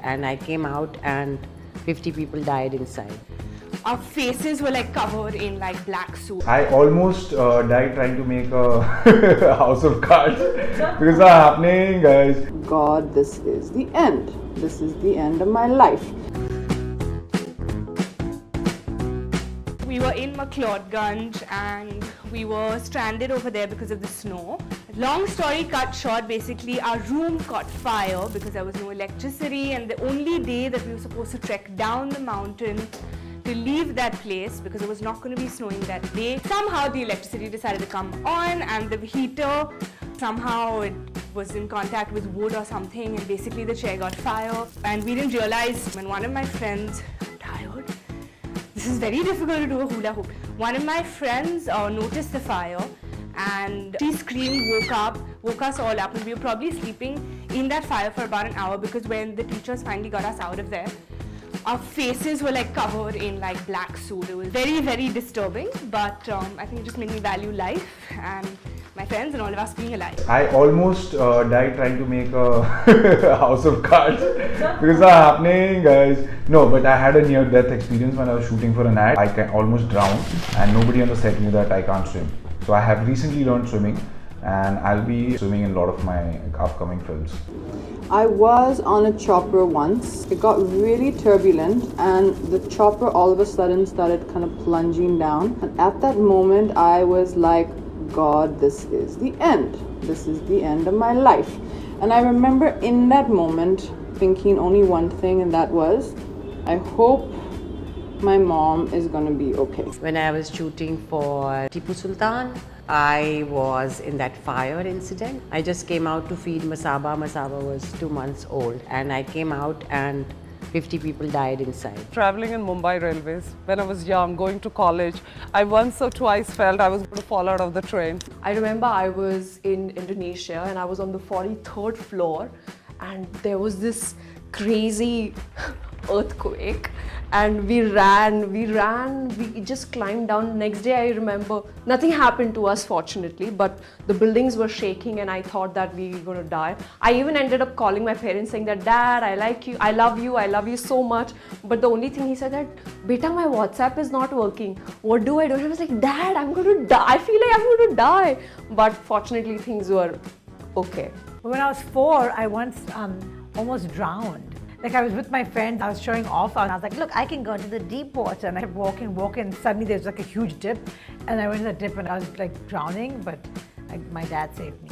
and I came out and 50 people died inside. Our faces were like covered in like black soup. I almost died trying to make a house of cards because it's happening, guys. God, this is the end. This is the end of my life. We were in McLeodganj and we were stranded over there because of the snow. Long story cut short, basically our room caught fire because there was no electricity, and the only day that we were supposed to trek down the mountain to leave that place because it was not going to be snowing that day. Somehow the electricity decided to come on, and the heater, somehow it was in contact with wood or something, and basically the chair got fire. And we didn't realize when one of my friends, I'm tired, this is very difficult to do a hula hoop. One of my friends noticed the fire and she screamed, woke us all up, and we were probably sleeping in that fire for about an hour because when the teachers finally got us out of there, our faces were like covered in like black soot. It was very, very disturbing, but I think it just made me value life and my friends and all of us being alive. I almost died trying to make a house of cards because it's happening, guys. No, but I had a near-death experience when I was shooting for an ad. I almost drowned, and nobody on the set knew that I can't swim. So I have recently learned swimming, and I'll be swimming in a lot of my upcoming films. I was on a chopper once. It got really turbulent and the chopper all of a sudden started kind of plunging down. And at that moment, I was like, God, this is the end. This is the end of my life. And I remember in that moment thinking only one thing, and that was, I hope my mom is gonna be okay. When I was shooting for Tipu Sultan, I was in that fire incident. I just came out to feed Masaba. Masaba was 2 months old, and I came out and 50 people died inside. Traveling in Mumbai Railways when I was young, going to college, I once or twice felt I was going to fall out of the train. I remember I was in Indonesia and I was on the 43rd floor, and there was this crazy earthquake, and we just climbed down. Next day I remember nothing happened to us fortunately, but the buildings were shaking and I thought that we were going to die. I even ended up calling my parents saying that, Dad, I like you, I love you so much. But the only thing he said that, Beta, my WhatsApp is not working. What do I do? And I was like, Dad, I'm going to die. I feel like I'm going to die. But fortunately things were okay. When I was 4, I once almost drowned. Like I was with my friends, I was showing off, and I was like, look, I can go into the deep water. And I kept walking, and suddenly there's like a huge dip. And I went in the dip and I was like drowning, but my dad saved me.